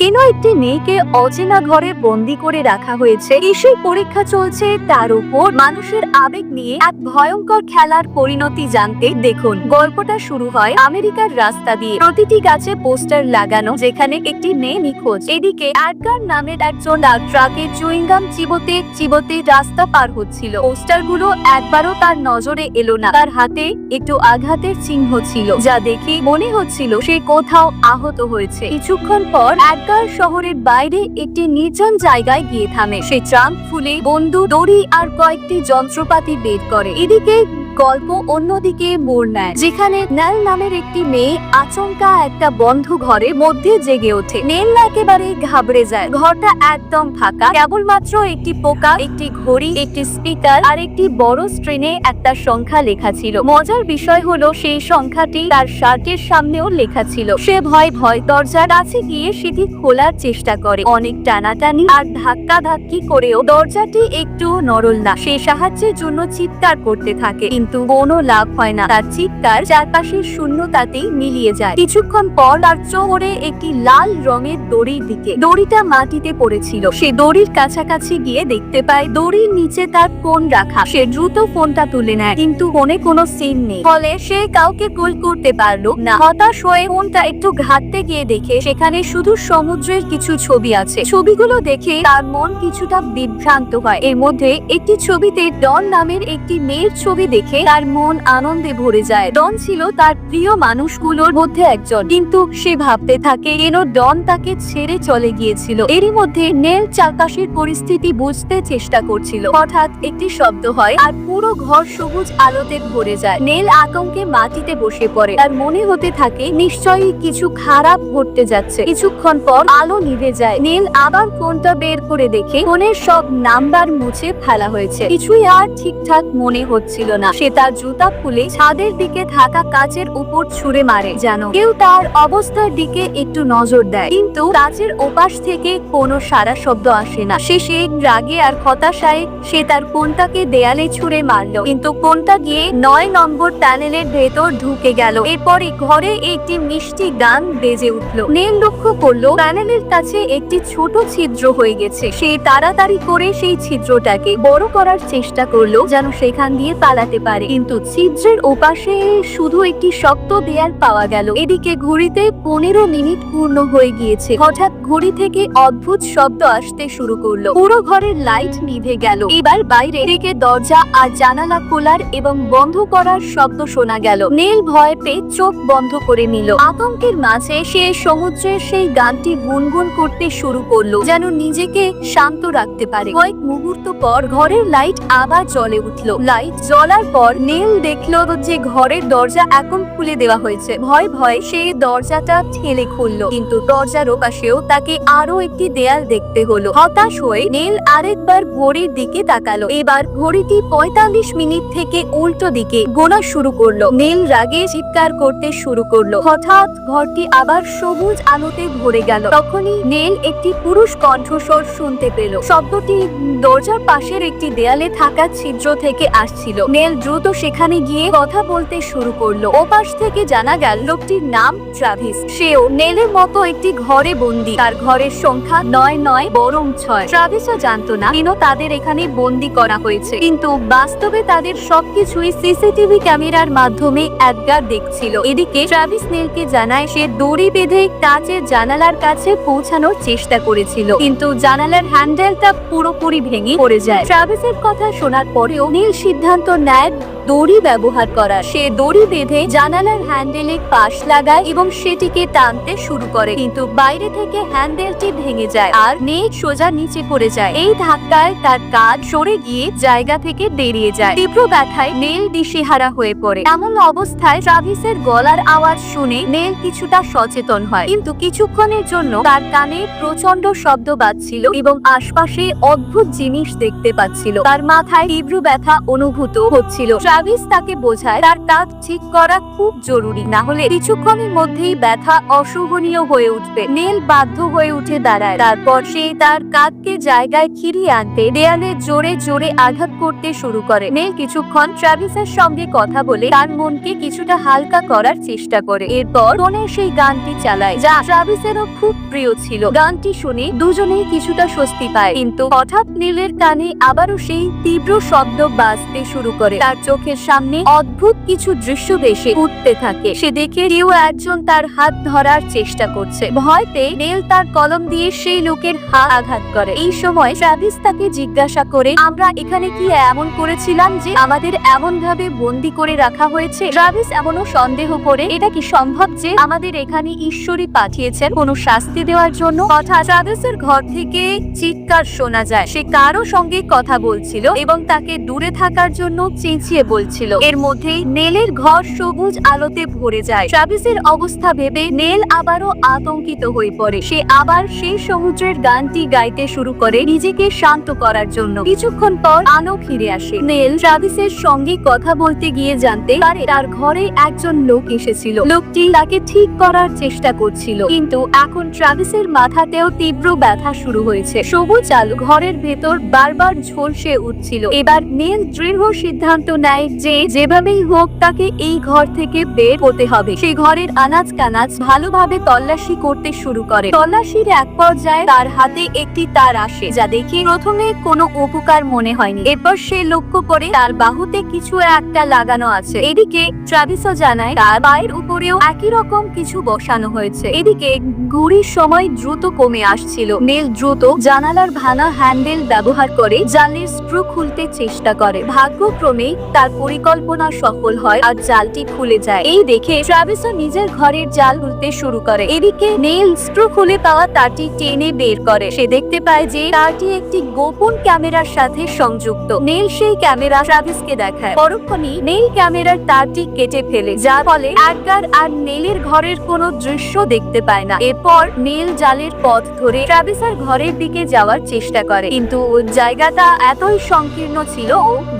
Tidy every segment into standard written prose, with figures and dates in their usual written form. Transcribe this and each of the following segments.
কেন একটি মেয়েকে অচেনা ঘরে বন্দি করে রাখা হয়েছে, কিসের পরীক্ষা চলছে তার উপর মানুষের আবেগ নিয়ে এক ভয়ঙ্কর খেলার পরিণতি জানতে দেখুন। গল্পটা শুরু হয় আমেরিকার রাস্তা দিয়ে। প্রতিটি গাছে পোস্টার লাগানো যেখানে একটি মেয়ে নিখোঁজ। এদিকে এডগার নামের একজন ট্রাকে চুইংগাম চিবোতে চিবোতে রাস্তা পার হচ্ছিল। পোস্টারগুলো একবারও তার নজরে এলো না। তার হাতে একটু আঘাতের চিহ্ন ছিল, যা দেখে মনে হচ্ছিল সে কোথাও আহত হয়েছে। কিছুক্ষণ পর এডগার শহরের বাইরে একটি নির্জন জায়গায় গিয়ে থামে। সে ট্রাঙ্ক খুলে বন্দুক, দড়ি আর কয়েকটি যন্ত্রপাতি বের করে। এদিকে গল্প অন্যদিকে মোড় নেয়, যেখানে নেল নামের একটি মেয়ে আচমকা একটা বন্ধ ঘরের মধ্যে জেগে ওঠে। নেল একেবারে ঘাবড়ে যায়। ঘরটা একদম ফাঁকা, কেবলমাত্র একটি পোকা, একটি ঘড়ি, একটি স্পিকার আর একটি বড় স্ক্রিনে একটা সংখ্যা লেখা ছিল। মজার বিষয় হলো সেই সংখ্যাটি তার শার্টের সামনেও লেখা ছিল। সে ভয় দরজার কাছে গিয়ে সেটি খোলার চেষ্টা করে। অনেক টানাটানি আর ধাক্কা ধাক্কি করেও দরজাটি একটু নড়ল না। সে সাহায্যের জন্য চিৎকার করতে থাকে, কিন্তু কোনো লাভ হয় না। তার চিৎকার চারপাশের শূন্যতাতেই মিলিয়ে যায়। কিছুক্ষণ পর তার চোখে একটি লাল রঙের দড়ির দিকে। দড়িটা মাটিতে পড়েছিল। সে দড়ির কাছাকাছি গিয়ে দেখতে পায় দড়ির নিচে তার ফোন রাখা। সে দ্রুত ফোনটা তুলে নেয়, কিন্তু ফোনে কোনো সিম নেই। ফলে সে কাউকে কল করতে পারলো না। হতাশ হয়ে ফোনটা একটু ঘাঁটতে গিয়ে দেখে সেখানে শুধু সমুদ্রের কিছু ছবি আছে। ছবিগুলো দেখে তার মন কিছুটা বিভ্রান্ত হয়। এর মধ্যে একটি ছবিতে ডন নামের একটি মেয়ের ছবি দেখে তার মন আনন্দে ভরে যায়। ডন ছিল তার প্রিয় মানুষগুলোর মধ্যে একজন, কিন্তু সে ভাবতে থাকে কেন ডন তাকে ছেড়ে চলে গিয়েছিল। এরই মধ্যে নেল চারপাশের পরিস্থিতি বুঝতে চেষ্টা করছিল। হঠাৎ একটি শব্দ হয় আর পুরো ঘর সবুজ আলোতে ভরে যায়। নেল আতঙ্কে মাটিতে বসে পড়ে। তার মনে হতে থাকে নিশ্চয়ই কিছু খারাপ ঘটতে যাচ্ছে। কিছুক্ষণ পর আলো নিভে যায়। নেল আবার ফোনটা বের করে দেখে ফোনের সব নাম্বার মুছে ফেলা হয়েছে। কিছুই আর ঠিকঠাক মনে হচ্ছিল না। সে তার জুতা খুলে ছাদের দিকে থাকা কাচের উপর ছুঁড়ে মারে, যেন কেউ তার অবস্থার দিকে একটু নজর দেয়। কিন্তু কাচের ওপাশ থেকে কোনো সারা শব্দ আসে না। সে রাগে আর হতাশায় সে তার ফোনটাকে দেয়ালে ছুঁড়ে মারলো, কিন্তু ফোনটা গিয়ে ৯ নম্বর প্যানেলের ভেতর ঢুকে গেল। এরপরে ঘরে একটি মিষ্টি গান বেজে উঠলো। নেল লক্ষ্য করলো প্যানেলের কাছে একটি ছোট ছিদ্র হয়ে গেছে। সে তাড়াতাড়ি করে সেই ছিদ্রটাকে বড় করার চেষ্টা করলো, যেন সেখান দিয়ে পালাতে পারে। কিন্তু ছিদ্রের ওপাশে শুধু একটি শক্ত দেয়াল পাওয়া গেল। এদিকে ঘড়িতে ১৫ মিনিট পূর্ণ হয়ে গিয়েছে। হঠাৎ ঘড়ি থেকে অদ্ভুত শব্দ আসতে শুরু করলো। পুরো ঘরের লাইট নিভে গেল। এবার বাইরে থেকে দরজা আর জানালা খোলার এবং বন্ধ করার শব্দ শোনা গেল। নেল ভয় পেয়ে চোখ বন্ধ করে নিল। আতঙ্কের মাঝে সে সমুদ্রের সেই গানটি গুনগুন করতে শুরু করলো, যেন নিজেকে শান্ত রাখতে পারে। কয়েক মুহূর্ত পর ঘরের লাইট আবার জ্বলে উঠলো। লাইট জ্বলার পর নেল দেখলো যে ঘরের দরজা এখন খুলে দেওয়া হয়েছে। ভয় সে দরজাটা ঠেলে খুললো, কিন্তু দরজার ওপাশেও তাকে আরো একটি দেয়াল দেখতে হলো। হতাশ হয়ে নেল আরেকবার ঘড়ির দিকে তাকালো। এবার ঘড়িটি ৪৫ মিনিট থেকে উল্টো দিকে গোনা শুরু করলো। নেল রাগে চিৎকার করতে শুরু করলো। হঠাৎ ঘরটি আবার সবুজ আলোতে ভরে গেল। তখনই নেল একটি পুরুষ কণ্ঠস্বর শুনতে পেল। শব্দটি দরজার পাশের একটি দেয়ালে থাকা ছিদ্র থেকে আসছিল। নেল দ্রুত সেখানে গিয়ে কথা বলতে শুরু করলো। ওপাশ থেকে জানা গেল লোকটির নাম ট্রাভিস। সেও নেলের মতো একটি ঘরে বন্দী। তার ঘরের সংখ্যা ৯ নয় বরং ৬। ট্রাভিসও জানতো না কেন তাদের এখানে বন্দী করা হয়েছে, কিন্তু বাস্তবে তাদের সবকিছুই সিসিটিভি ক্যামেরার মাধ্যমে এডগার দেখছিল। এদিকে ট্রাভিস নেলকে জানায় সে দড়ি বেঁধে কাচের জানালার কাছে পৌঁছানোর চেষ্টা করেছিল, কিন্তু জানালার হ্যান্ডেলটা পুরোপুরি ভেঙে পড়ে যায়। ট্রাভিসের কথা শোনার পরেও নেল সিদ্ধান্ত নেয় দড়ি ব্যবহার করা। সে দড়ি বেঁধে জানালার হ্যান্ডেলে পাশ লাগায় এবং সেটিকে টানতে শুরু করে, কিন্তু বাইরে থেকে হ্যান্ডেলটি ভেঙে যায় আর নেল সোজা নিচে পড়ে যায়। এই ধাক্কায় তার কাঁধ সরে গিয়ে জায়গা থেকে বেরিয়ে যায়। তীব্র ব্যথায় নেল দিশেহারা হয়ে পড়ে। এমন অবস্থায় ট্রাভিসের গলার আওয়াজ শুনে নেল কিছুটা সচেতন হয়, কিন্তু কিছুক্ষণের জন্য তার কানে প্রচন্ড শব্দ বাজছিল এবং আশপাশে অদ্ভুত জিনিস দেখতে পাচ্ছিল। তার মাথায় তীব্র ব্যথা অনুভূত হচ্ছিল। ট্রাভিস তাকে বোঝায় তার কাঁধ ঠিক করা খুব জরুরি, না হলে কিছুক্ষণের মধ্যেই ব্যথা অসহনীয় হয়ে উঠবে। নেল বাধ্য হয়ে উঠে দাঁড়ায়। তারপর সে তার কাঁধকে জায়গায় ফিরিয়ে আনতে দেয়ালে জোরে জোরে আঘাত করতে শুরু করে। নেল কিছুক্ষণ ট্রাভিসের সঙ্গে কথা বলে তার মনকে কিছুটা হালকা করার চেষ্টা করে। এরপর ফোনে সেই গানটি চালায়, যা ট্রাভিসেরও খুব প্রিয় ছিল। গানটি শুনে দুজনেই কিছুটা স্বস্তি পায়, কিন্তু হঠাৎ নীলের কানে আবারও সেই তীব্র শব্দ বাজতে শুরু করে। তার চোখের সামনে অদ্ভুত কিছু দৃশ্য ভেসে উঠতে থাকে। সে দেখে কেউ একজন তার হাত ধরার চেষ্টা করছে। ভয় পেয়ে নেল তার কলম দিয়ে সেই লোকের হাত আঘাত করে। এই সময় ট্রাভিস তাকে জিজ্ঞাসা করে, আমরা এখানে কি এমন করেছিলাম যে আমাদের এমন ভাবে বন্দি করে রাখা হয়েছে? ট্রাভিস এমনও সন্দেহ করে, এটা কি সম্ভব যে আমাদের এখানে ঈশ্বরই পাঠিয়েছেন কোনো শাস্তি দেওয়ার জন্য? হঠাৎ ট্রাভিসের ঘর থেকে চিৎকার শোনা যায়। সে কারো সঙ্গে কথা বলছিল এবং তাকে দূরে থাকার জন্য চেঁচিয়ে বলছিল। এর মধ্যেই নেলের ঘর সবুজ আলোতে ভরে যায়। ট্রাভিসের অবস্থা ভেবে নেল আবারও আতঙ্কিত হয়ে পড়ে। সে আবার সেই সমুদ্রের গানটি গাইতে শুরু করে নিজেকে শান্ত করার জন্য। কিছুক্ষণ পর আলো ফিরে আসে। নেল ট্রাভিসের সঙ্গে কথা বলতে গিয়ে জানতে পারে তার ঘরে একজন লোক এসেছিল। লোকটি তাকে ঠিক করার চেষ্টা করছিল, কিন্তু এখন ট্রাভিসের মাথাতেও তীব্র ব্যথা শুরু হয়েছে। সবুজ আলো ঘরের ভেতর বারবার ঝলসে উঠছিল। এবার নেল দৃঢ় সিদ্ধান্ত নেয় যে যেভাবেই হোক তাকে এই ঘর থেকে বের হতে হবে। সেই ঘরের আনাজ কানাজ ভালোভাবে তল্লাশি করতে শুরু করে। তল্লাশির এক পর্যায়ে তার হাতে একটি তার আসে, যা দেখে প্রথমে কোনো উপকার মনে হয়নি। এরপর সে লক্ষ্য করে তার বাহুতে কিছু একটা লাগানো আছে। এদিকে ট্রাভিসও জানায় তার পায়ের উপরেও একই রকম কিছু বসানো হয়েছে। এদিকে ঘড়ির সময় দ্রুত কমে আসছিল। নেল দ্রুত জানালার ভাঙা হ্যান্ডেল ব্যবহার করে জালের স্ক্রু খুলতে চেষ্টা করে। ভাগ্যক্রমে তার পরিকল্পনা সফল হয় আর জালটি খুলে যায়। এই দেখে ট্রাভিসও নিজের ঘরের জাল খুলতে শুরু করে। এদিকে নেল স্ক্রু খুলে পাওয়া তারটি টেনে বের করে। সে দেখতে পায় যে তারটি একটি গোপন ক্যামেরার সাথে সংযুক্ত। নেল সেই ক্যামেরা ট্রাভিসকে দেখায়। পরক্ষণেই নেল ক্যামেরার তারটি কেটে ফেলে, যার ফলে এডগার আর নেলের ঘরের কোনো দৃশ্য দেখতে পায় না। এরপর নেল জালের পথ ধরে ট্রাভিসের ঘরের দিকে যাওয়ার চেষ্টা করে, কিন্তু জায়গাটা এতই সংকীর্ণ ছিল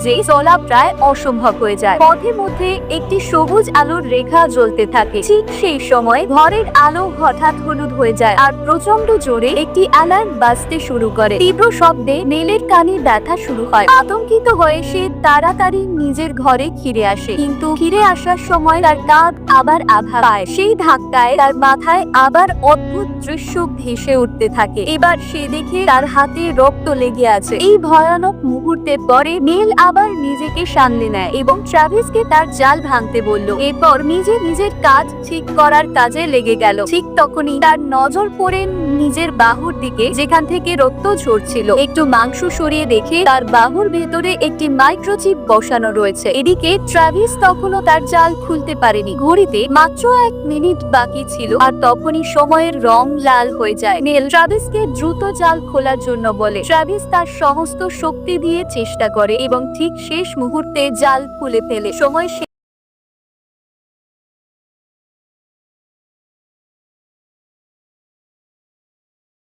যে চলা প্রায় অসম্ভব হয়ে যায়। পথের মধ্যে একটি সবুজ আলোর রেখা জ্বলতে থাকে। ঠিক সেই সময় ঘরের আলো হঠাৎ হলুদ হয়ে যায় আর প্রচন্ড জোরে একটি অ্যালার্ম বাজতে শুরু করে। তীব্র শব্দে নেলের কানে ব্যথা শুরু হয়। আতঙ্কিত হয়ে সে তাড়াতাড়ি নিজের ঘরে ফিরে আসে, কিন্তু ফিরে আসার সময় তার কাঁধ আবার আঘাত পায়। সেই ধাক্কায় তার মাথায় আবার অদ্ভুত দৃশ্য ভেসে উঠতে থাকে। এবার সে দেখে তার হাতে রক্ত লেগে আছে। এই ভয়ানক মুহূর্তে পরে নেল আবার নিজেকে সামলে নেয় এবং ট্রাভিসকে তার জাল ভাঙতে বলল। এরপর নিজের কাজ ঠিক করার কাজে লেগে গেল। ঠিক তখনই তার নজর পড়ে নিজের বাহুর দিকে, যেখান থেকে রক্ত ঝরছিল। একটু মাংস সরিয়ে দেখে তার বাহুর ভেতরে একটি মাইক্রোচিপ বসানো রয়েছে। এদিকে ট্রাভিস তখনও তার জাল খুলতে পারেনি। ঘড়িতে মাত্র 1 মিনিট বাকি ছিল আর তখনই সময়ের রং লাল হয়ে যায়। নেল ট্রাভিসকে দ্রুত জাল খোলার জন্য বলে। ট্রাভিস তার সমস্ত শক্তি দিয়ে চেষ্টা করে এবং ঠিক শেষ মুহূর্তে জাল খুলে ফেলে। সময়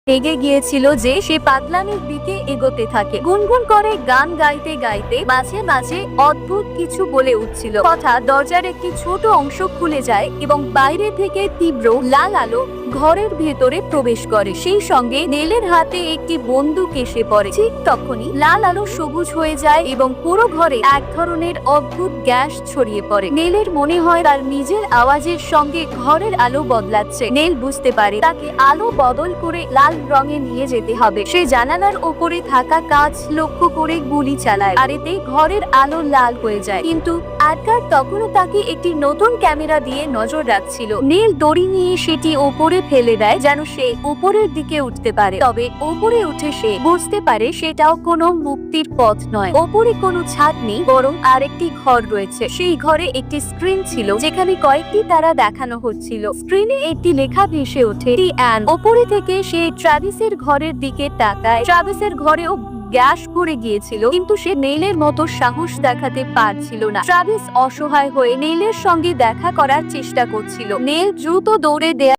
রেগে গিয়েছিল যে সে পাগলামির দিকে এগোতে থাকে। গুনগুন করে গান গাইতে গাইতে মাঝে মাঝে অদ্ভুত কিছু বলে উঠছিল। হঠাৎ দরজার একটি ছোট অংশ খুলে যায় এবং বাইরে থেকে তীব্র লাল আলো ঘরের ভেতরে প্রবেশ করে। সেই সঙ্গে নেলের হাতে একটি বন্দুক এসে পড়ে। ঠিক তখনই লাল আলো সবুজ হয়ে যায় এবং পুরো ঘরে এক ধরনের অদ্ভুত গ্যাস ছড়িয়ে পড়ে। নেলের মনে হয় তার নিজের আওয়াজের সঙ্গে ঘরের আলো বদলাচ্ছে। নেল বুঝতে পারে তাকে আলো বদল করে লাল রঙে নিয়ে যেতে হবে। সে জানালার ওপরে থাকা কাঁচ লক্ষ্য করে গুলি চালায় আর এতে ঘরের আলো লাল হয়ে যায়। কিন্তু এডগার তখনও তাকে একটি নতুন ক্যামেরা দিয়ে নজর রাখছিল। নেল দড়ি নিয়ে সেটি ওপরে ফেলে দেয় যেন সে উপরের দিকে উঠতে পারে। তবে উপরে উঠে সে বুঝতে পারে সেটাও কোনো মুক্তির পথ নয়। ওপরে কোনো ছাদ নেই, বরং আরেকটি ঘর রয়েছে। সেই ঘরে একটি স্ক্রিন ছিল যেখানে কয়েকটি তারা দেখানো হচ্ছিল। স্ক্রিনে একটি লেখা ভেসে ওঠে টি-অ্যান। ওপরে থেকে সে ট্রাভিসের ঘরের দিকে তাকায়। ট্রাভিসের ঘরেও গ্যাস ভরে গিয়েছিল, কিন্তু সে নেলের মতো সাহস দেখাতে পারছিল না। ট্রাভিস অসহায় হয়ে নেলের সঙ্গে দেখা করার চেষ্টা করছিল। নেল দ্রুত দৌড়ে দেয়া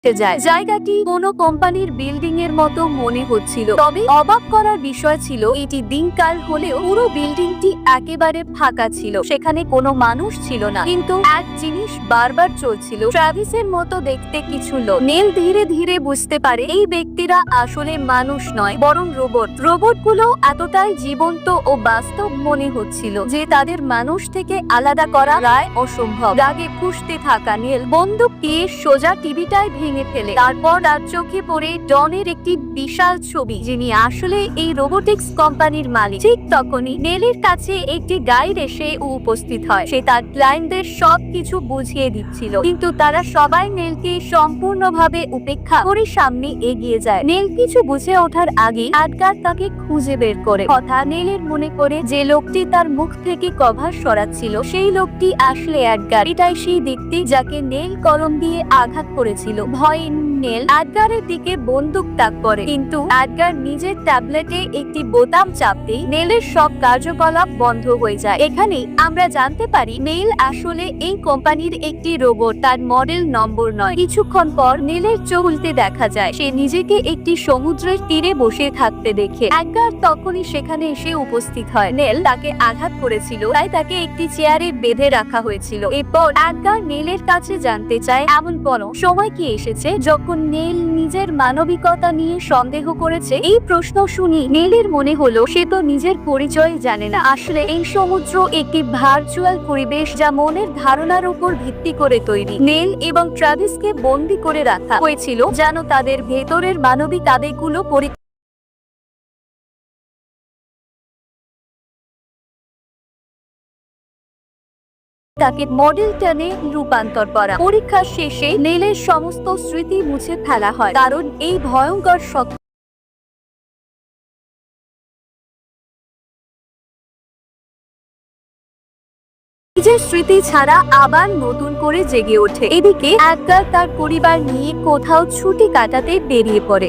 যায়। জায়গাটি কোনো কোম্পানির বিল্ডিং এর মতো মনে হচ্ছিল, তবে অবাক করার বিষয় ছিল এটি দিনকাল হলেও পুরো বিল্ডিংটি একেবারে ফাঁকা ছিল। সেখানে কোনো মানুষ ছিল না, কিন্তু এক জিনিস বারবার চলছিল, ট্রাভিসের মতো দেখতে কিছু লোক। নেল ধীরে ধীরে বুঝতে পারে এই ব্যক্তিরা আসলে মানুষ নয়, বরং রোবট। রোবটগুলো এতটাই জীবন্ত ও বাস্তব মনে হচ্ছিল যে তাদের মানুষ থেকে আলাদা করা প্রায় অসম্ভব। রাগে ফুঁসতে থাকা নেল বন্দুক দিয়ে সোজা টিভিটায় ভেঙে ফেলে। তারপর তার চোখে পড়ে ডনের একটি বিশাল ছবি, যিনি আসলে এই রোবোটিক্স কোম্পানির মালিক। ঠিক তখনই নেলের কাছে একটি গাইড এসে উপস্থিত হয়। সে তার ক্লায়েন্টদের সবকিছু বুঝিয়ে দিচ্ছিল, কিন্তু তারা সবাই নেলকে সম্পূর্ণভাবে উপেক্ষা করে সামনে এগিয়ে যায়। নেল কিছু বুঝে ওঠার আগে এডগার তাকে খুঁজে বের করে। কথা নেলের মনে করে যে লোকটি তার মুখ থেকে কভার সরাচ্ছিল সেই লোকটি আসলে এডগার। এটাই সেই ব্যক্তি যাকে নেল কলম দিয়ে আঘাত করেছিল। ভয়ে নেল এডগারের দিকে বন্দুক তাক করে, কিন্তু এডগার নিজের ট্যাবলেটে একটি বোতাম চাপতেই নেলের সব কার্যকলাপ বন্ধ হয়ে যায়। এখানে আমরা জানতে পারি নেল আসলে এই কোম্পানির একটি রোবট, তার মডেল নম্বর নয়। কিছুক্ষণ পর নেলের চোখ খুলতে দেখা যায়। সে নিজেকে একটি সমুদ্রের তীরে বসে থাকতে দেখে এডগার তখনই সেখানে এসে উপস্থিত হয়। নেল তাকে আঘাত করেছিল, তাই তাকে একটি চেয়ারে বেঁধে রাখা হয়েছিল। এরপর এডগার নেলের কাছে জানতে চায় এমন কোন সময় কি এসেছে যখন নেল নিজের মানবিকতা নিয়ে সন্দেহ করেছে। এই প্রশ্ন শুনি নেলের মনে হলো সে তো নিজের পরিচয় জানে না। আসলে এই সমুদ্র একটি ভার্চুয়াল পরিবেশ, যা মনের ধারণার উপর ভিত্তি করে তৈরি। নেল এবং ট্রাভিসকে বন্দী করে রাখা হয়েছিল যেন তাদের ভেতরের মানবিক আবেগগুলো তাকে মডেল টেনে রূপান্তর করা। পরীক্ষা শেষে নেলের সমস্ত স্মৃতি মুছে ফেলা হয়, কারণ এই ভয়ঙ্কর শক্তি নিজের স্মৃতি ছাড়া আবার নতুন করে জেগে ওঠে। এদিকে এডগার তার পরিবার নিয়ে কোথাও ছুটি কাটাতে বেরিয়ে পড়ে।